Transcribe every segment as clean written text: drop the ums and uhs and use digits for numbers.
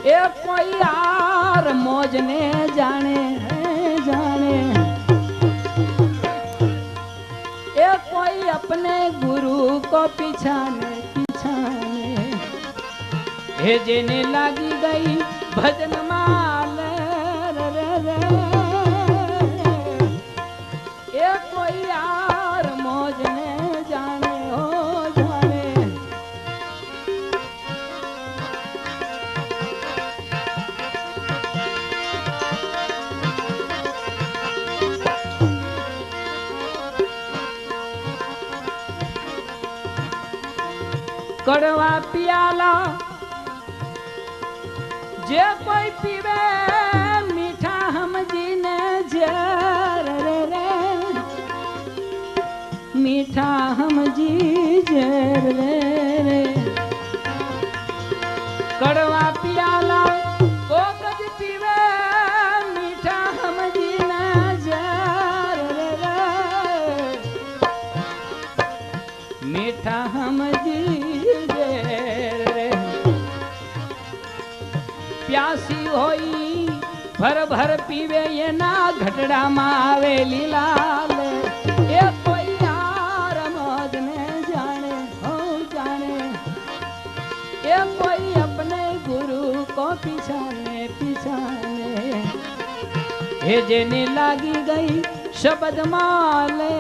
એ કોઈ यार मौज ने जाने जाने ए कोई अपने गुरु को पिछाने पिछाने हे जेने लागी गई भजन माल रे रे रे ए कोई यार मौज ने जाने हो जाने कड़वा पियाला जे कोई पीवे मीठा हम जीने जर रे रे मीठा हम जी जर रे रे कड़वा पियाला को कद पीवे मीठा हम जीने जर रे रे मीठा हम जी प्यासी होई भर भर पीवे ये ना घटड़ा मावे लीलाल ये कोई यार मौज ने जाने हो जाने ये कोई अपने गुरु को पिछाने पिछाने हे जेने लागी गई शब्द माले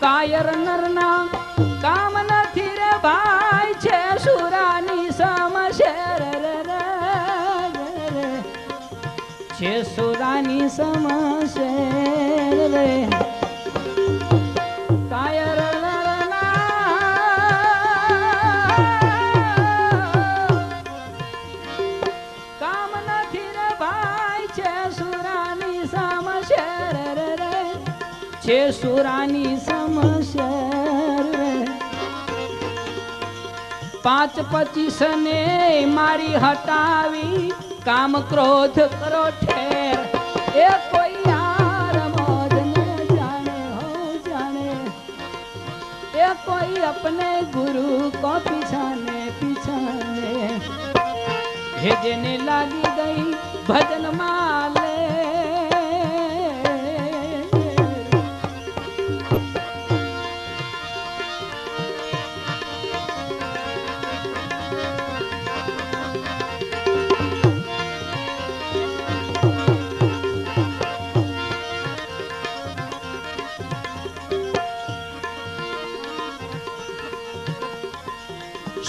कायर नरना काम નથી રે ભાઈ છે સુરાની સમશેર રે રે છે સુરાની સમશેર રે કાયર નરના કામ નથી રે ભાઈ છે સુરાની સમશેર રે છે સુરાની पांच 25 ने मारी हटावी काम क्रोध करो ठेर ए कोई यार मौज ने जाने हो जाने ए कोई अपने गुरु को पिछाने पिछाने हे जेने लागी गई भजन माले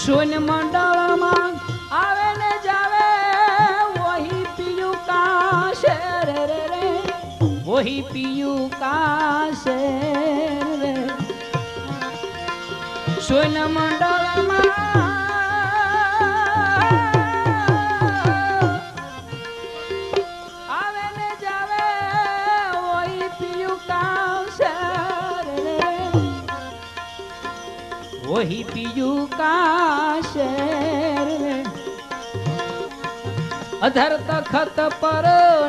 शून्य मंडल में आवे ने जावे वही पियू का शेर रे रे वही पियू का शेर रे शून्य मंडल में आवे ने जावे वही पियू का शेर रे वही पियू का शेर अधर तखत पर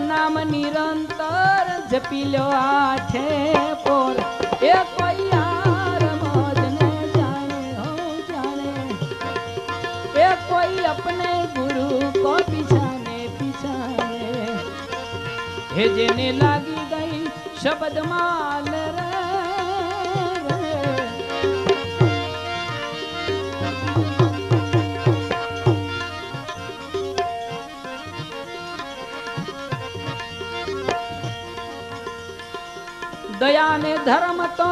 नाम निरंतर जपी लो आठे पोर ए कोई यार मौज ने जाने हो जाने ए कोई अपने गुरु को पिछाने पिछाने हे जेने लागी गई शब्द माल रे दया ने धर्म तो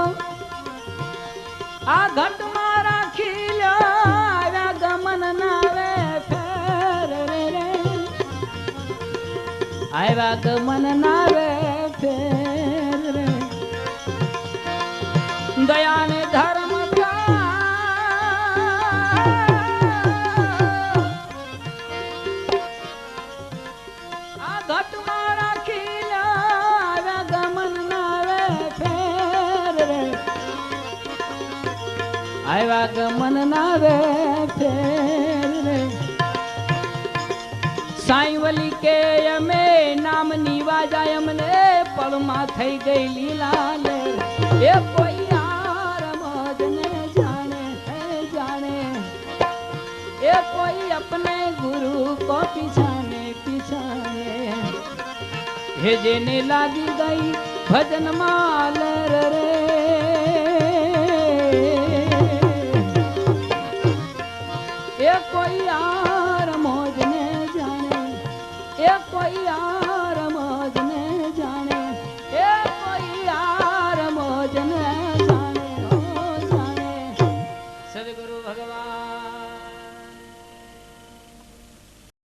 आ घट मारा खिलो आव्या गमन नावे फेर रे रे आव्या गमन नावे फेर रे दया ने धर्म तो आ घट मारा खिलो आव्या गमन आवा गमन नावे फेर रे સાંઈવલી કે અમે નામ નીવા જાય અમને પળમાં થઈ ગઈ લીલા લેર એ કોઈ આ રમજ ને જાણે જાણે એ કોઈ अपने गुरु को पिछाने पिछाने हे जेने लागी गई भजन माल रे